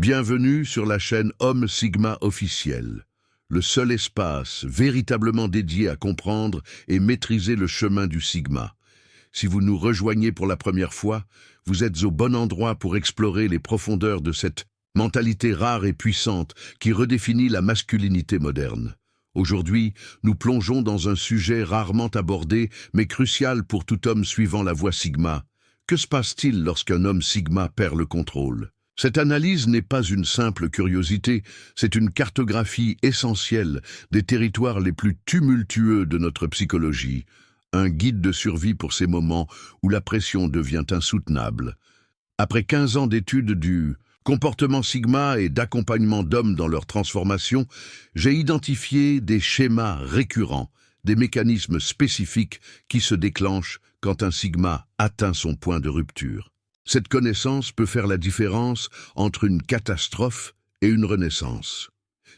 Bienvenue sur la chaîne Homme Sigma officiel, le seul espace véritablement dédié à comprendre et maîtriser le chemin du Sigma. Si vous nous rejoignez pour la première fois, vous êtes au bon endroit pour explorer les profondeurs de cette mentalité rare et puissante qui redéfinit la masculinité moderne. Aujourd'hui, nous plongeons dans un sujet rarement abordé, mais crucial pour tout homme suivant la voie Sigma. Que se passe-t-il lorsqu'un homme Sigma perd le contrôle ? Cette analyse n'est pas une simple curiosité, c'est une cartographie essentielle des territoires les plus tumultueux de notre psychologie, un guide de survie pour ces moments où la pression devient insoutenable. Après 15 ans d'études du comportement Sigma et d'accompagnement d'hommes dans leur transformation, j'ai identifié des schémas récurrents, des mécanismes spécifiques qui se déclenchent quand un Sigma atteint son point de rupture. Cette connaissance peut faire la différence entre une catastrophe et une renaissance.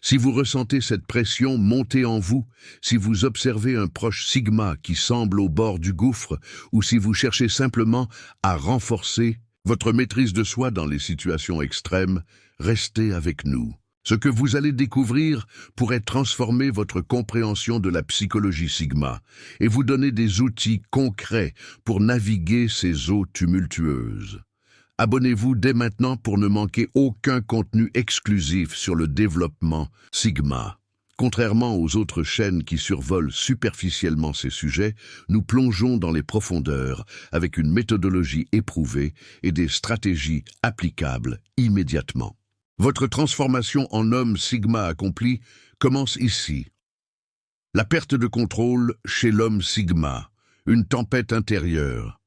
Si vous ressentez cette pression monter en vous, si vous observez un proche Sigma qui semble au bord du gouffre, ou si vous cherchez simplement à renforcer votre maîtrise de soi dans les situations extrêmes, restez avec nous. Ce que vous allez découvrir pourrait transformer votre compréhension de la psychologie Sigma et vous donner des outils concrets pour naviguer ces eaux tumultueuses. Abonnez-vous dès maintenant pour ne manquer aucun contenu exclusif sur le développement Sigma. Contrairement aux autres chaînes qui survolent superficiellement ces sujets, nous plongeons dans les profondeurs avec une méthodologie éprouvée et des stratégies applicables immédiatement. Votre transformation en homme Sigma accompli commence ici. La perte de contrôle chez l'homme Sigma, une tempête intérieure.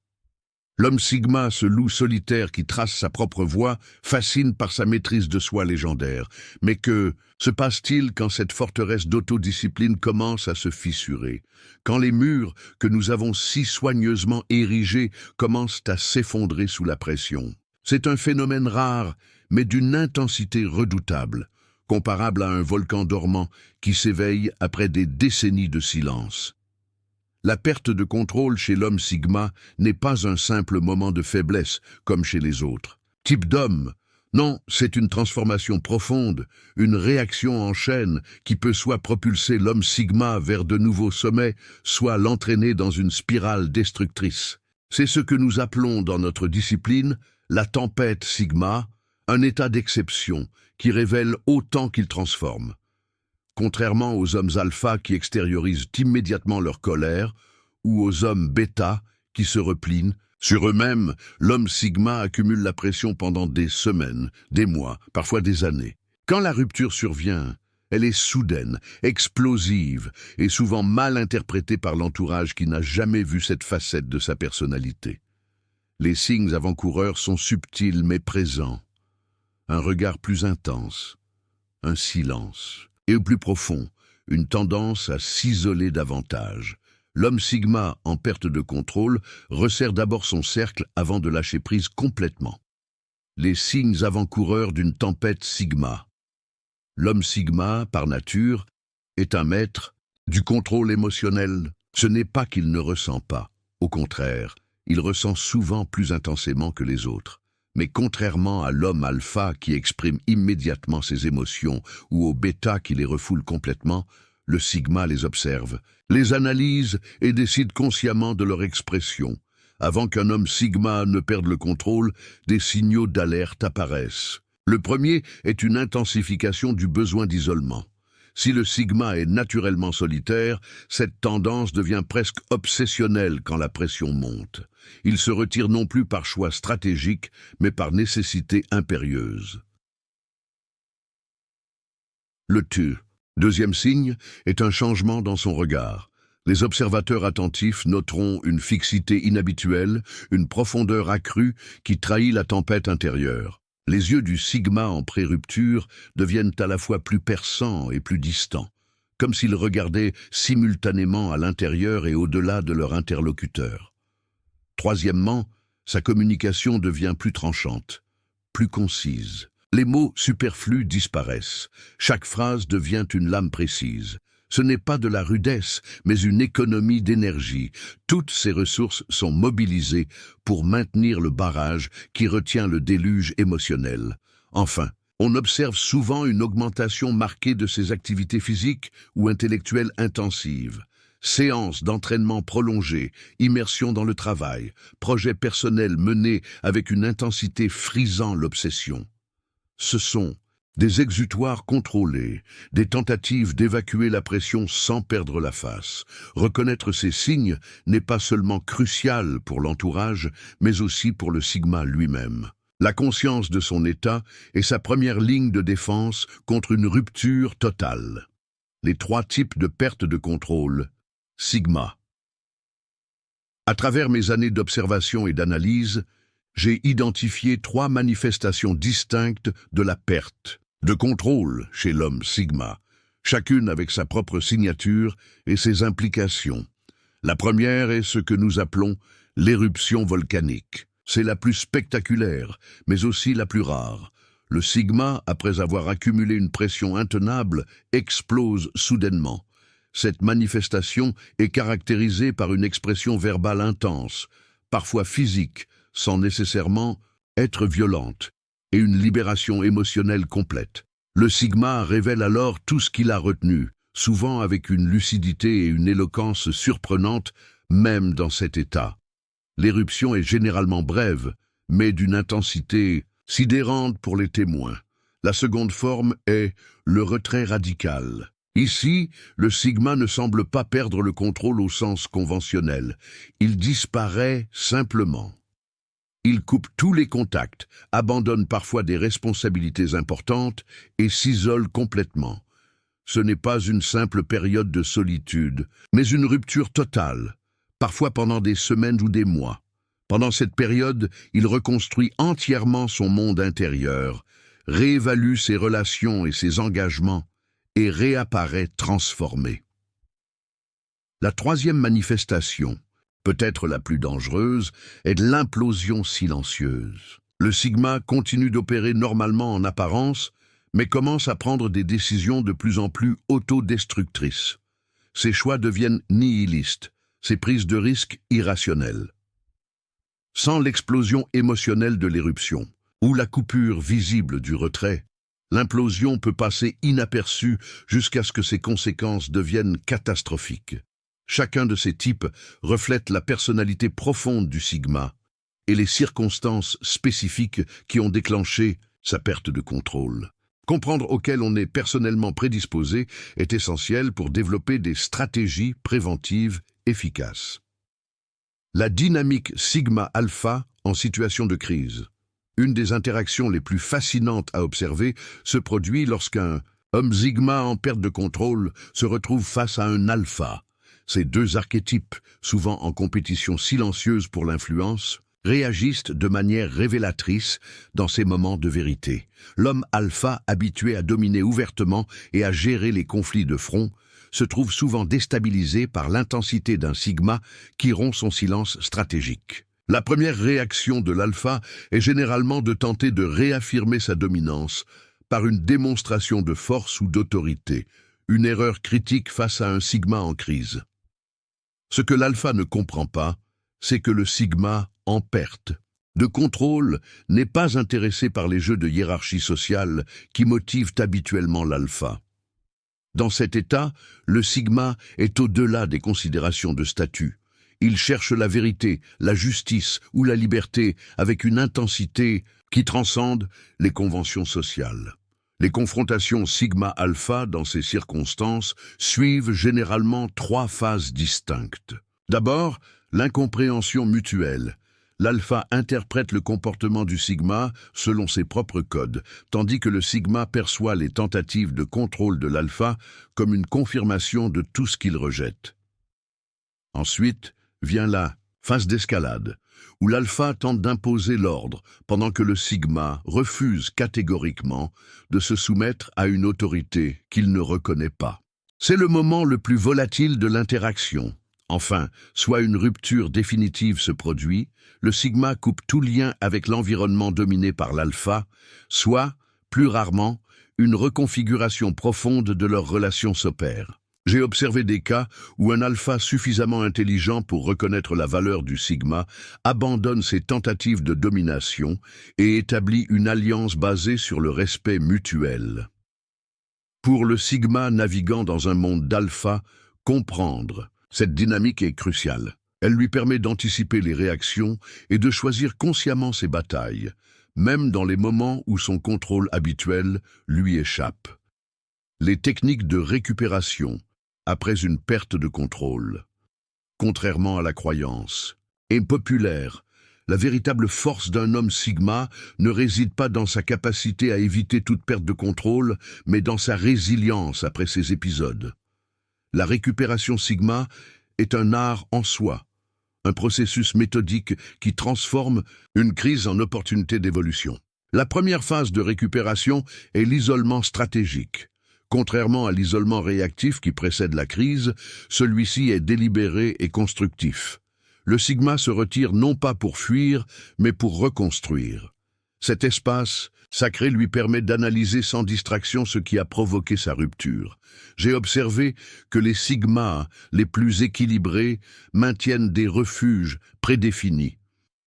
L'homme Sigma, ce loup solitaire qui trace sa propre voie, fascine par sa maîtrise de soi légendaire. Mais que se passe-t-il quand cette forteresse d'autodiscipline commence à se fissurer? Quand les murs que nous avons si soigneusement érigés commencent à s'effondrer sous la pression? C'est un phénomène rare, mais d'une intensité redoutable, comparable à un volcan dormant qui s'éveille après des décennies de silence. La perte de contrôle chez l'homme Sigma n'est pas un simple moment de faiblesse, comme chez les autres. Type d'homme, non, c'est une transformation profonde, une réaction en chaîne qui peut soit propulser l'homme Sigma vers de nouveaux sommets, soit l'entraîner dans une spirale destructrice. C'est ce que nous appelons dans notre discipline la tempête Sigma, un état d'exception qui révèle autant qu'il transforme. Contrairement aux hommes alpha qui extériorisent immédiatement leur colère, ou aux hommes bêta qui se replient sur eux-mêmes, l'homme Sigma accumule la pression pendant des semaines, des mois, parfois des années. Quand la rupture survient, elle est soudaine, explosive et souvent mal interprétée par l'entourage qui n'a jamais vu cette facette de sa personnalité. Les signes avant-coureurs sont subtils mais présents. Un regard plus intense, un silence, et au plus profond, une tendance à s'isoler davantage. L'homme Sigma, en perte de contrôle, resserre d'abord son cercle avant de lâcher prise complètement. Les signes avant-coureurs d'une tempête Sigma. L'homme Sigma, par nature, est un maître du contrôle émotionnel. Ce n'est pas qu'il ne ressent pas, au contraire, il ressent souvent plus intensément que les autres. Mais contrairement à l'homme alpha qui exprime immédiatement ses émotions ou au bêta qui les refoule complètement, le Sigma les observe, les analyse et décide consciemment de leur expression. Avant qu'un homme Sigma ne perde le contrôle, des signaux d'alerte apparaissent. Le premier est une intensification du besoin d'isolement. Si le Sigma est naturellement solitaire, cette tendance devient presque obsessionnelle quand la pression monte. Il se retire non plus par choix stratégique, mais par nécessité impérieuse. Le tu. Deuxième signe est un changement dans son regard. Les observateurs attentifs noteront une fixité inhabituelle, une profondeur accrue qui trahit la tempête intérieure. Les yeux du Sigma en pré-rupture deviennent à la fois plus perçants et plus distants, comme s'ils regardaient simultanément à l'intérieur et au-delà de leur interlocuteur. Troisièmement, sa communication devient plus tranchante, plus concise. Les mots superflus disparaissent. Chaque phrase devient une lame précise. Ce n'est pas de la rudesse, mais une économie d'énergie. Toutes ces ressources sont mobilisées pour maintenir le barrage qui retient le déluge émotionnel. Enfin, On observe souvent une augmentation marquée de ses activités physiques ou intellectuelles intensives. Séances d'entraînement prolongées, immersion dans le travail, projets personnels menés avec une intensité frisant l'obsession. Ce sont des exutoires contrôlés, des tentatives d'évacuer la pression sans perdre la face. Reconnaître ces signes n'est pas seulement crucial pour l'entourage, mais aussi pour le sigma lui-même. La conscience de son état est sa première ligne de défense contre une rupture totale. Les 3 types de perte de contrôle. Sigma. À travers mes années d'observation et d'analyse, j'ai identifié 3 manifestations distinctes de la perte de contrôle chez l'homme sigma, chacune avec sa propre signature et ses implications. La première est ce que nous appelons l'éruption volcanique. C'est la plus spectaculaire, mais aussi la plus rare. Le sigma, après avoir accumulé une pression intenable, explose soudainement. Cette manifestation est caractérisée par une expression verbale intense, parfois physique, sans nécessairement être violente, et une libération émotionnelle complète. Le sigma révèle alors tout ce qu'il a retenu, souvent avec une lucidité et une éloquence surprenantes, même dans cet état. L'éruption est généralement brève, mais d'une intensité sidérante pour les témoins. La seconde forme est le retrait radical. Ici, le sigma ne semble pas perdre le contrôle au sens conventionnel. Il disparaît simplement. Il coupe tous les contacts, abandonne parfois des responsabilités importantes et s'isole complètement. Ce n'est pas une simple période de solitude, mais une rupture totale, parfois pendant des semaines ou des mois. Pendant cette période, il reconstruit entièrement son monde intérieur, réévalue ses relations et ses engagements, et réapparaît transformé. La troisième manifestation, peut-être la plus dangereuse, est l'implosion silencieuse. Le sigma continue d'opérer normalement en apparence, mais commence à prendre des décisions de plus en plus autodestructrices. Ses choix deviennent nihilistes, ses prises de risques irrationnelles. Sans l'explosion émotionnelle de l'éruption, ou la coupure visible du retrait, l'implosion peut passer inaperçue jusqu'à ce que ses conséquences deviennent catastrophiques. Chacun de ces types reflète la personnalité profonde du sigma et les circonstances spécifiques qui ont déclenché sa perte de contrôle. Comprendre auquel on est personnellement prédisposé est essentiel pour développer des stratégies préventives efficaces. La dynamique sigma-alpha en situation de crise. Une des interactions les plus fascinantes à observer se produit lorsqu'un homme sigma en perte de contrôle se retrouve face à un alpha. Ces 2 archétypes, souvent en compétition silencieuse pour l'influence, réagissent de manière révélatrice dans ces moments de vérité. L'homme alpha, habitué à dominer ouvertement et à gérer les conflits de front, se trouve souvent déstabilisé par l'intensité d'un sigma qui rompt son silence stratégique. La première réaction de l'alpha est généralement de tenter de réaffirmer sa dominance par une démonstration de force ou d'autorité, une erreur critique face à un sigma en crise. Ce que l'alpha ne comprend pas, c'est que le sigma en perte de contrôle n'est pas intéressé par les jeux de hiérarchie sociale qui motivent habituellement l'alpha. Dans cet état, le sigma est au-delà des considérations de statut. Il cherche la vérité, la justice ou la liberté avec une intensité qui transcende les conventions sociales. Les confrontations sigma-alpha dans ces circonstances suivent généralement 3 phases distinctes. D'abord, l'incompréhension mutuelle. L'alpha interprète le comportement du sigma selon ses propres codes, tandis que le sigma perçoit les tentatives de contrôle de l'alpha comme une confirmation de tout ce qu'il rejette. Ensuite vient la phase d'escalade, où l'alpha tente d'imposer l'ordre, pendant que le sigma refuse catégoriquement de se soumettre à une autorité qu'il ne reconnaît pas. C'est le moment le plus volatile de l'interaction. Enfin, soit une rupture définitive se produit, le sigma coupe tout lien avec l'environnement dominé par l'alpha, soit, plus rarement, une reconfiguration profonde de leur relation s'opère. J'ai observé des cas où un alpha suffisamment intelligent pour reconnaître la valeur du sigma abandonne ses tentatives de domination et établit une alliance basée sur le respect mutuel. Pour le sigma naviguant dans un monde d'alpha, comprendre cette dynamique est cruciale. Elle lui permet d'anticiper les réactions et de choisir consciemment ses batailles, même dans les moments où son contrôle habituel lui échappe. Les techniques de récupération après une perte de contrôle, contrairement à la croyance, est populaire. La véritable force d'un homme sigma ne réside pas dans sa capacité à éviter toute perte de contrôle, mais dans sa résilience après ces épisodes. La récupération sigma est un art en soi, un processus méthodique qui transforme une crise en opportunité d'évolution. La première phase de récupération est l'isolement stratégique. Contrairement à l'isolement réactif qui précède la crise, celui-ci est délibéré et constructif. Le sigma se retire non pas pour fuir, mais pour reconstruire. Cet espace sacré lui permet d'analyser sans distraction ce qui a provoqué sa rupture. J'ai observé que les sigmas les plus équilibrés maintiennent des refuges prédéfinis,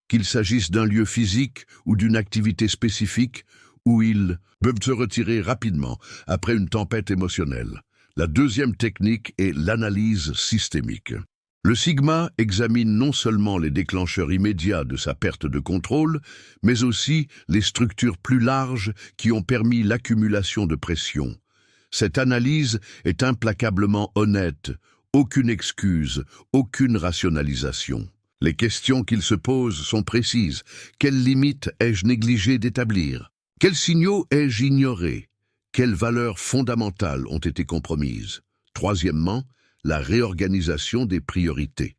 qu'il s'agisse d'un lieu physique ou d'une activité spécifique, où ils peuvent se retirer rapidement après une tempête émotionnelle. La deuxième technique est l'analyse systémique. Le sigma examine non seulement les déclencheurs immédiats de sa perte de contrôle, mais aussi les structures plus larges qui ont permis l'accumulation de pression. Cette analyse est implacablement honnête, aucune excuse, aucune rationalisation. Les questions qu'il se pose sont précises. Quelles limites ai-je négligé d'établir ? Quels signaux ai-je ignorés? Quelles valeurs fondamentales ont été compromises? Troisièmement, la réorganisation des priorités.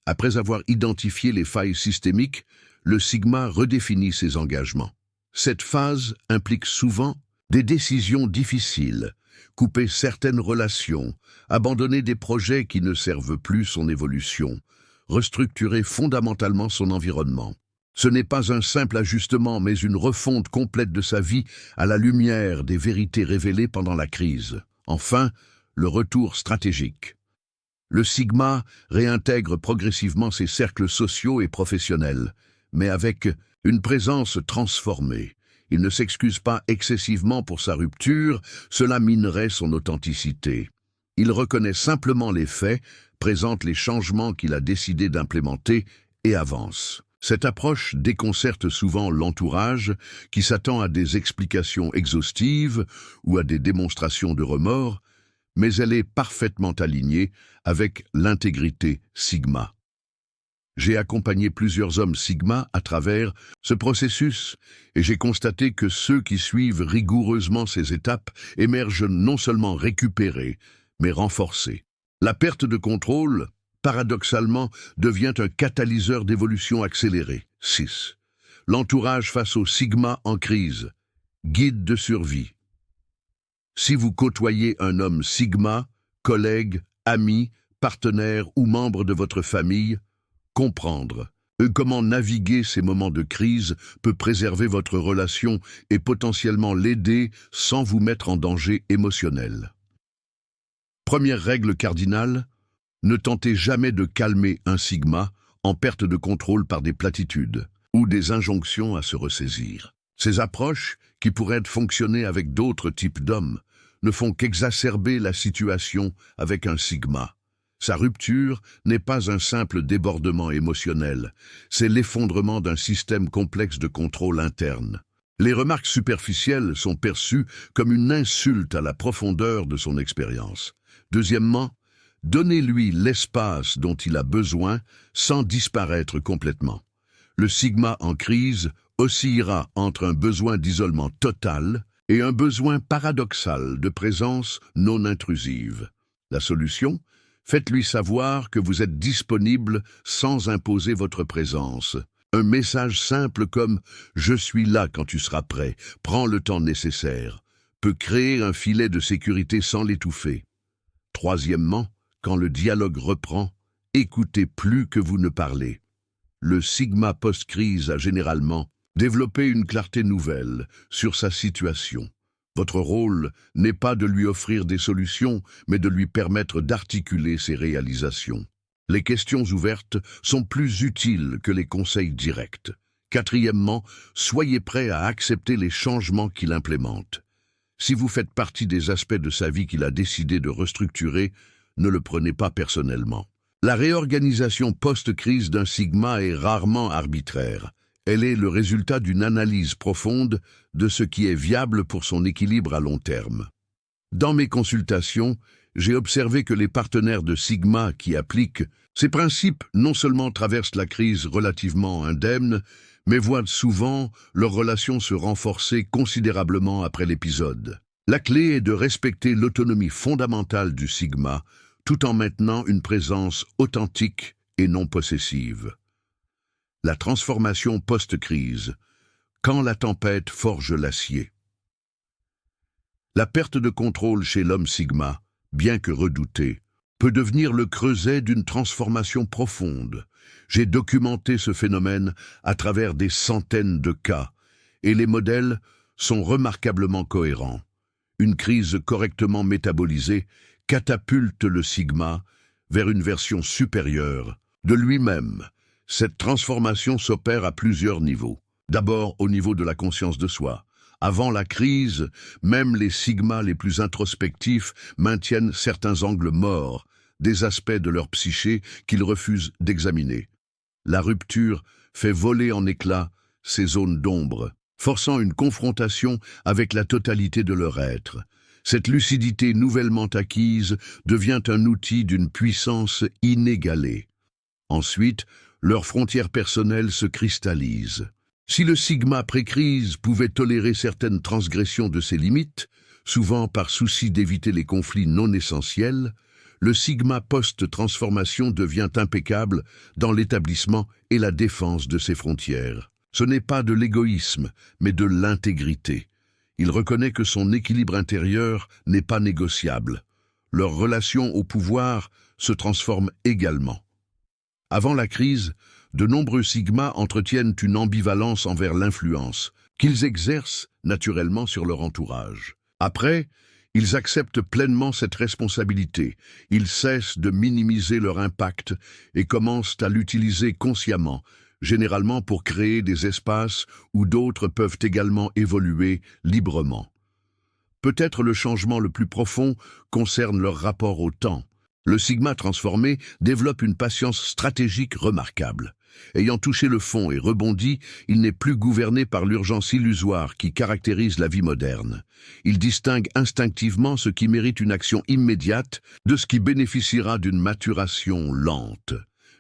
Après avoir identifié les failles systémiques, le sigma redéfinit ses engagements. Cette phase implique souvent des décisions difficiles, couper certaines relations, abandonner des projets qui ne servent plus son évolution, restructurer fondamentalement son environnement. Ce n'est pas un simple ajustement, mais une refonte complète de sa vie à la lumière des vérités révélées pendant la crise. Enfin, le retour stratégique. Le sigma réintègre progressivement ses cercles sociaux et professionnels, mais avec une présence transformée. Il ne s'excuse pas excessivement pour sa rupture, cela minerait son authenticité. Il reconnaît simplement les faits, présente les changements qu'il a décidé d'implémenter et avance. Cette approche déconcerte souvent l'entourage qui s'attend à des explications exhaustives ou à des démonstrations de remords, mais elle est parfaitement alignée avec l'intégrité sigma. J'ai accompagné plusieurs hommes sigma à travers ce processus et j'ai constaté que ceux qui suivent rigoureusement ces étapes émergent non seulement récupérés, mais renforcés. La perte de contrôle, paradoxalement, devient un catalyseur d'évolution accélérée. 6. L'entourage face au sigma en crise. Guide de survie. Si vous côtoyez un homme sigma, collègue, ami, partenaire ou membre de votre famille, comprendre comment naviguer ces moments de crise peut préserver votre relation et potentiellement l'aider sans vous mettre en danger émotionnel. Première règle cardinale, ne tentez jamais de calmer un sigma en perte de contrôle par des platitudes ou des injonctions à se ressaisir. Ces approches, qui pourraient fonctionner avec d'autres types d'hommes, ne font qu'exacerber la situation avec un sigma. Sa rupture n'est pas un simple débordement émotionnel, c'est l'effondrement d'un système complexe de contrôle interne. Les remarques superficielles sont perçues comme une insulte à la profondeur de son expérience. Deuxièmement, donnez-lui l'espace dont il a besoin sans disparaître complètement. Le sigma en crise oscillera entre un besoin d'isolement total et un besoin paradoxal de présence non intrusive. La solution ? Faites-lui savoir que vous êtes disponible sans imposer votre présence. Un message simple comme « Je suis là quand tu seras prêt, prends le temps nécessaire » peut créer un filet de sécurité sans l'étouffer. Troisièmement, quand le dialogue reprend, écoutez plus que vous ne parlez. Le sigma post-crise a généralement développé une clarté nouvelle sur sa situation. Votre rôle n'est pas de lui offrir des solutions, mais de lui permettre d'articuler ses réalisations. Les questions ouvertes sont plus utiles que les conseils directs. Quatrièmement, soyez prêt à accepter les changements qu'il implémente. Si vous faites partie des aspects de sa vie qu'il a décidé de restructurer, ne le prenez pas personnellement. La réorganisation post-crise d'un Sigma est rarement arbitraire. Elle est le résultat d'une analyse profonde de ce qui est viable pour son équilibre à long terme. Dans mes consultations, j'ai observé que les partenaires de Sigma qui appliquent ces principes non seulement traversent la crise relativement indemne, mais voient souvent leurs relations se renforcer considérablement après l'épisode. La clé est de respecter l'autonomie fondamentale du Sigma, tout en maintenant une présence authentique et non possessive. La transformation post-crise, quand la tempête forge l'acier. La perte de contrôle chez l'homme Sigma, bien que redoutée, peut devenir le creuset d'une transformation profonde. J'ai documenté ce phénomène à travers des centaines de cas, et les modèles sont remarquablement cohérents. Une crise correctement métabolisée catapulte le Sigma vers une version supérieure de lui-même. Cette transformation s'opère à plusieurs niveaux. D'abord au niveau de la conscience de soi. Avant la crise, même les Sigmas les plus introspectifs maintiennent certains angles morts, des aspects de leur psyché qu'ils refusent d'examiner. La rupture fait voler en éclats ces zones d'ombre, forçant une confrontation avec la totalité de leur être. Cette lucidité nouvellement acquise devient un outil d'une puissance inégalée. Ensuite, leurs frontières personnelles se cristallisent. Si le Sigma pré-crise pouvait tolérer certaines transgressions de ses limites, souvent par souci d'éviter les conflits non essentiels, le Sigma post-transformation devient impeccable dans l'établissement et la défense de ses frontières. Ce n'est pas de l'égoïsme, mais de l'intégrité. Il reconnaît que son équilibre intérieur n'est pas négociable. Leur relation au pouvoir se transforme également. Avant la crise, de nombreux Sigmas entretiennent une ambivalence envers l'influence qu'ils exercent naturellement sur leur entourage. Après, ils acceptent pleinement cette responsabilité. Ils cessent de minimiser leur impact et commencent à l'utiliser consciemment, généralement pour créer des espaces où d'autres peuvent également évoluer librement. Peut-être le changement le plus profond concerne leur rapport au temps. Le Sigma transformé développe une patience stratégique remarquable. Ayant touché le fond et rebondi, il n'est plus gouverné par l'urgence illusoire qui caractérise la vie moderne. Il distingue instinctivement ce qui mérite une action immédiate de ce qui bénéficiera d'une maturation lente.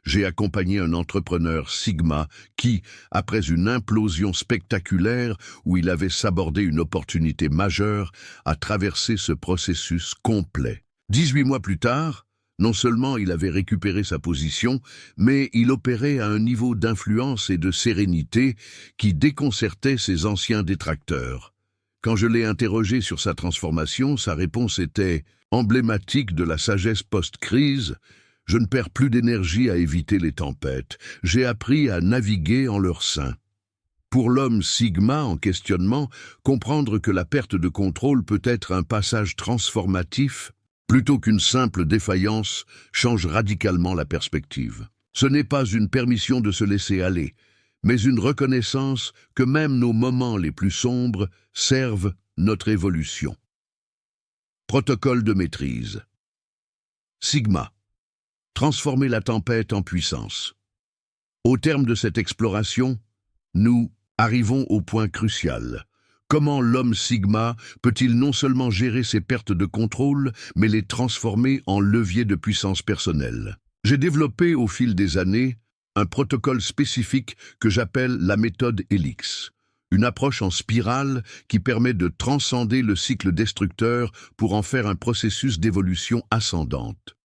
J'ai accompagné un entrepreneur Sigma qui, après une implosion spectaculaire où il avait sabordé une opportunité majeure, a traversé ce processus complet. 18 mois plus tard, non seulement il avait récupéré sa position, mais il opérait à un niveau d'influence et de sérénité qui déconcertait ses anciens détracteurs. Quand je l'ai interrogé sur sa transformation, sa réponse était emblématique de la sagesse post-crise. Je ne perds plus d'énergie à éviter les tempêtes. J'ai appris à naviguer en leur sein. Pour l'homme Sigma en questionnement, comprendre que la perte de contrôle peut être un passage transformatif plutôt qu'une simple défaillance change radicalement la perspective. Ce n'est pas une permission de se laisser aller, mais une reconnaissance que même nos moments les plus sombres servent notre évolution. Protocole de maîtrise. Sigma. Transformer la tempête en puissance. Au terme de cette exploration, nous arrivons au point crucial. Comment l'homme Sigma peut-il non seulement gérer ses pertes de contrôle, mais les transformer en levier de puissance personnelle? J'ai développé au fil des années un protocole spécifique que j'appelle la méthode Helix, une approche en spirale qui permet de transcender le cycle destructeur pour en faire un processus d'évolution ascendante.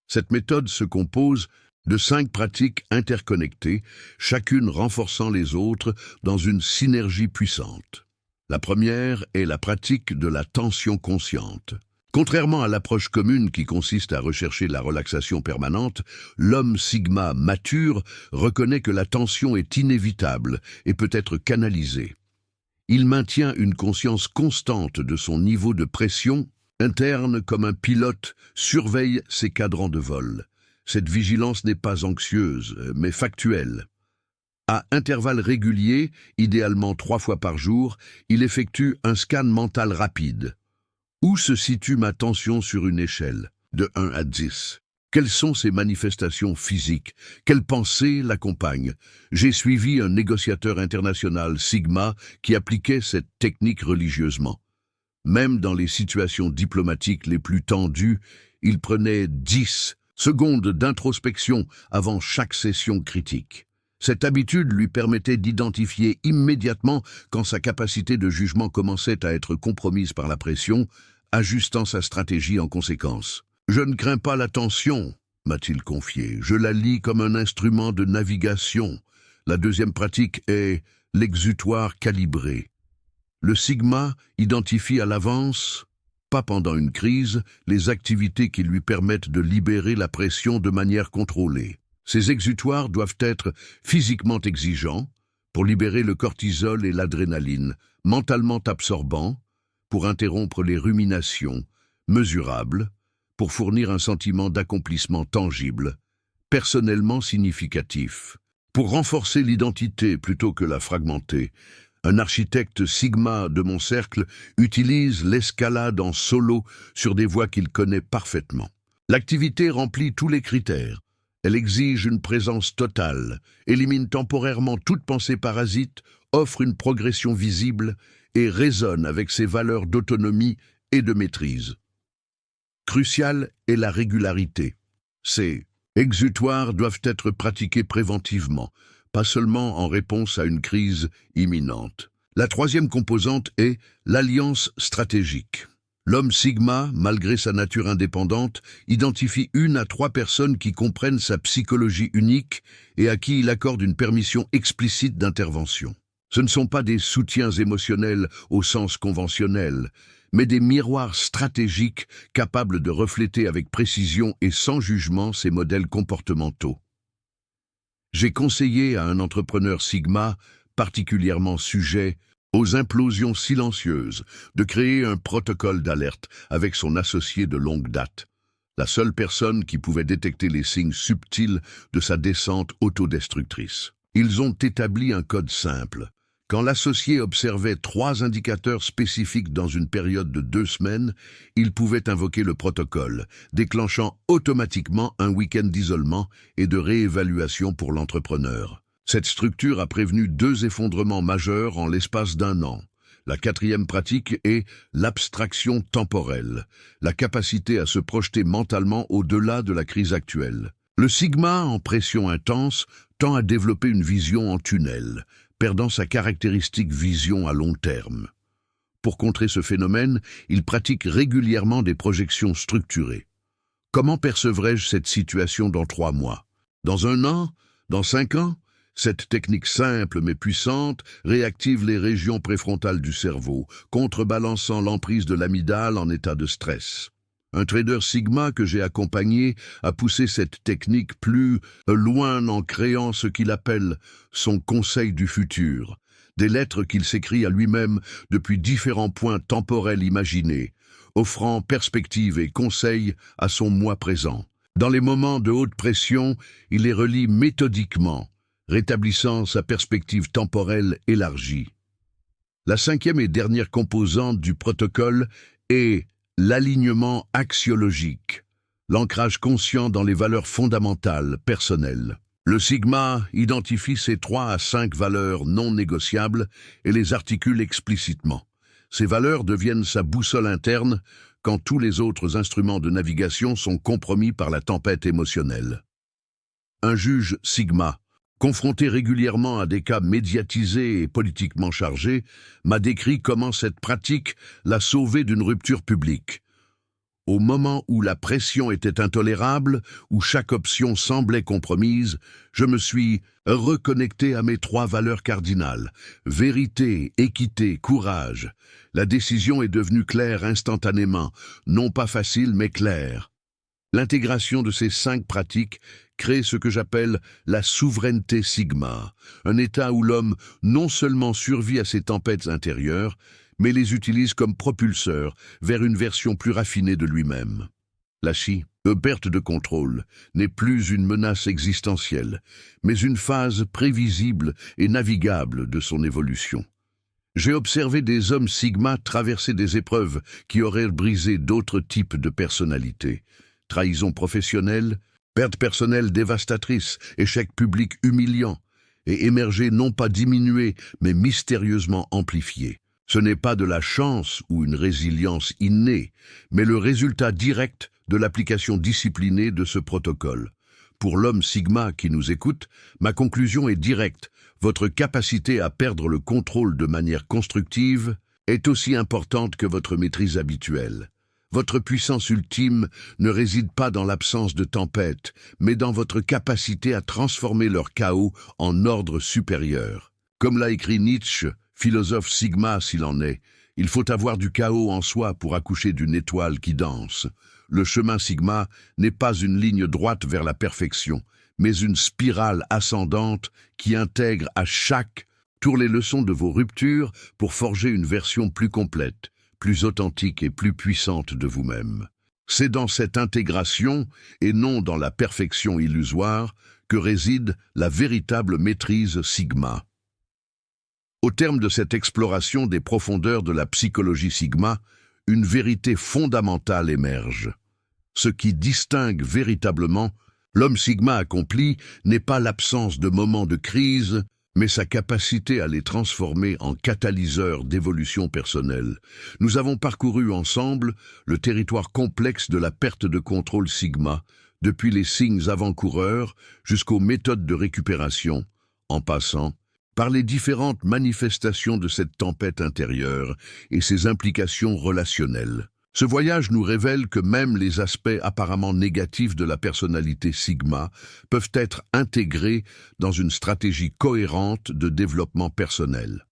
Cette méthode se compose de 5 pratiques interconnectées, chacune renforçant les autres dans une synergie puissante. La première est la pratique de la tension consciente. Contrairement à l'approche commune qui consiste à rechercher la relaxation permanente, l'homme Sigma mature reconnaît que la tension est inévitable et peut être canalisée. Il maintient une conscience constante de son niveau de pression interne comme un pilote surveille ses cadrans de vol. Cette vigilance n'est pas anxieuse, mais factuelle. À intervalles réguliers, idéalement 3 fois par jour, il effectue un scan mental rapide. Où se situe ma tension sur une échelle, de 1 à 10? Quelles sont ses manifestations physiques? Quelles pensées l'accompagnent? J'ai suivi un négociateur international, Sigma, qui appliquait cette technique religieusement. Même dans les situations diplomatiques les plus tendues, il prenait 10 secondes d'introspection avant chaque session critique. Cette habitude lui permettait d'identifier immédiatement quand sa capacité de jugement commençait à être compromise par la pression, ajustant sa stratégie en conséquence. « Je ne crains pas la tension », m'a-t-il confié. « Je la lis comme un instrument de navigation. » La deuxième pratique est l'exutoire calibré. Le Sigma identifie à l'avance, pas pendant une crise, les activités qui lui permettent de libérer la pression de manière contrôlée. Ces exutoires doivent être physiquement exigeants, pour libérer le cortisol et l'adrénaline, mentalement absorbants, pour interrompre les ruminations, mesurables, pour fournir un sentiment d'accomplissement tangible, personnellement significatif, pour renforcer l'identité plutôt que la fragmenter. Un architecte Sigma de mon cercle utilise l'escalade en solo sur des voies qu'il connaît parfaitement. L'activité remplit tous les critères. Elle exige une présence totale, élimine temporairement toute pensée parasite, offre une progression visible et résonne avec ses valeurs d'autonomie et de maîtrise. Crucial est la régularité. Ces exutoires doivent être pratiqués préventivement, pas seulement en réponse à une crise imminente. La troisième composante est l'alliance stratégique. L'homme Sigma, malgré sa nature indépendante, identifie 1 à 3 personnes qui comprennent sa psychologie unique et à qui il accorde une permission explicite d'intervention. Ce ne sont pas des soutiens émotionnels au sens conventionnel, mais des miroirs stratégiques capables de refléter avec précision et sans jugement ces modèles comportementaux. J'ai conseillé à un entrepreneur Sigma, particulièrement sujet aux implosions silencieuses, de créer un protocole d'alerte avec son associé de longue date, la seule personne qui pouvait détecter les signes subtils de sa descente autodestructrice. Ils ont établi un code simple. Quand l'associé observait 3 indicateurs spécifiques dans une période de 2 semaines, il pouvait invoquer le protocole, déclenchant automatiquement un week-end d'isolement et de réévaluation pour l'entrepreneur. Cette structure a prévenu 2 effondrements majeurs en l'espace d'1 an. La 4e pratique est l'abstraction temporelle, la capacité à se projeter mentalement au-delà de la crise actuelle. Le Sigma, en pression intense, tend à développer une vision en tunnel, perdant sa caractéristique vision à long terme. Pour contrer ce phénomène, il pratique régulièrement des projections structurées. Comment percevrais-je cette situation dans 3 mois? Dans 1 an? Dans 5 ans? Cette technique simple mais puissante réactive les régions préfrontales du cerveau, contrebalançant l'emprise de l'amygdale en état de stress. Un trader Sigma que j'ai accompagné a poussé cette technique plus loin en créant ce qu'il appelle son conseil du futur, des lettres qu'il s'écrit à lui-même depuis différents points temporels imaginés, offrant perspective et conseil à son moi présent. Dans les moments de haute pression, il les relie méthodiquement, rétablissant sa perspective temporelle élargie. La 5e et dernière composante du protocole est l'alignement axiologique, l'ancrage conscient dans les valeurs fondamentales, personnelles. Le Sigma identifie ces 3 à 5 valeurs non négociables et les articule explicitement. Ces valeurs deviennent sa boussole interne quand tous les autres instruments de navigation sont compromis par la tempête émotionnelle. Un juge Sigma, confronté régulièrement à des cas médiatisés et politiquement chargés, m'a décrit comment cette pratique l'a sauvé d'une rupture publique. Au moment où la pression était intolérable, où chaque option semblait compromise, je me suis reconnecté à mes 3 valeurs cardinales: vérité, équité, courage. La décision est devenue claire instantanément, non pas facile mais claire. L'intégration de ces 5 pratiques crée ce que j'appelle la souveraineté Sigma, un état où l'homme non seulement survit à ses tempêtes intérieures, mais les utilise comme propulseurs vers une version plus raffinée de lui-même. La perte de contrôle n'est plus une menace existentielle, mais une phase prévisible et navigable de son évolution. J'ai observé des hommes Sigma traverser des épreuves qui auraient brisé d'autres types de personnalités. Trahison professionnelle, perte personnelle dévastatrice, échec public humiliant, et émerger non pas diminué, mais mystérieusement amplifié. Ce n'est pas de la chance ou une résilience innée, mais le résultat direct de l'application disciplinée de ce protocole. Pour l'homme Sigma qui nous écoute, ma conclusion est directe. Votre capacité à perdre le contrôle de manière constructive est aussi importante que votre maîtrise habituelle. Votre puissance ultime ne réside pas dans l'absence de tempête, mais dans votre capacité à transformer leur chaos en ordre supérieur. Comme l'a écrit Nietzsche, philosophe Sigma s'il en est, il faut avoir du chaos en soi pour accoucher d'une étoile qui danse. Le chemin Sigma n'est pas une ligne droite vers la perfection, mais une spirale ascendante qui intègre à chaque tour les leçons de vos ruptures pour forger une version plus complète, plus authentique et plus puissante de vous-même. C'est dans cette intégration, et non dans la perfection illusoire, que réside la véritable maîtrise Sigma. Au terme de cette exploration des profondeurs de la psychologie Sigma, une vérité fondamentale émerge. Ce qui distingue véritablement l'homme Sigma accompli n'est pas l'absence de moments de crise, mais sa capacité à les transformer en catalyseurs d'évolution personnelle. Nous avons parcouru ensemble le territoire complexe de la perte de contrôle Sigma, depuis les signes avant-coureurs jusqu'aux méthodes de récupération, en passant par les différentes manifestations de cette tempête intérieure et ses implications relationnelles. Ce voyage nous révèle que même les aspects apparemment négatifs de la personnalité Sigma peuvent être intégrés dans une stratégie cohérente de développement personnel.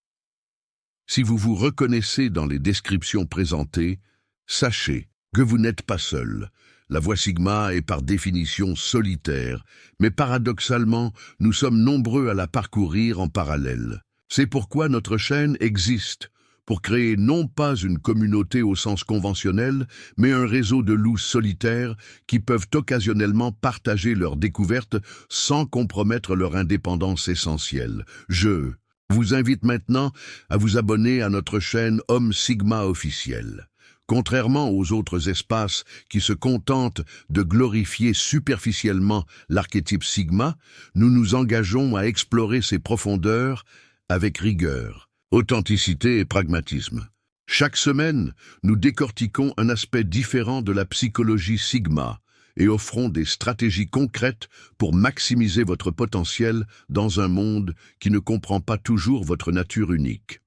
Si vous vous reconnaissez dans les descriptions présentées, sachez que vous n'êtes pas seul. La voie Sigma est par définition solitaire, mais paradoxalement, nous sommes nombreux à la parcourir en parallèle. C'est pourquoi notre chaîne existe, pour créer non pas une communauté au sens conventionnel, mais un réseau de loups solitaires qui peuvent occasionnellement partager leurs découvertes sans compromettre leur indépendance essentielle. Je vous invite maintenant à vous abonner à notre chaîne Homme Sigma officiel. Contrairement aux autres espaces qui se contentent de glorifier superficiellement l'archétype Sigma, nous nous engageons à explorer ses profondeurs avec rigueur, authenticité et pragmatisme. Chaque semaine, nous décortiquons un aspect différent de la psychologie Sigma et offrons des stratégies concrètes pour maximiser votre potentiel dans un monde qui ne comprend pas toujours votre nature unique.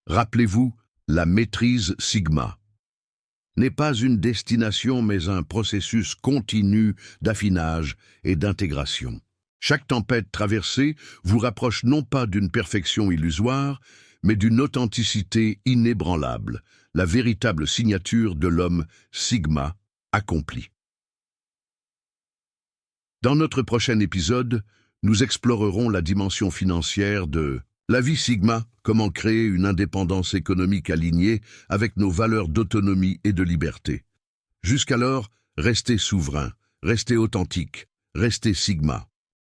Rappelez-vous, la maîtrise Sigma n'est pas une destination mais un processus continu d'affinage et d'intégration. Chaque tempête traversée vous rapproche non pas d'une perfection illusoire, mais d'une authenticité inébranlable, la véritable signature de l'homme Sigma accompli. Dans notre prochain épisode, nous explorerons la dimension financière de la vie Sigma, comment créer une indépendance économique alignée avec nos valeurs d'autonomie et de liberté. Jusqu'alors, restez souverain, restez authentique, restez Sigma.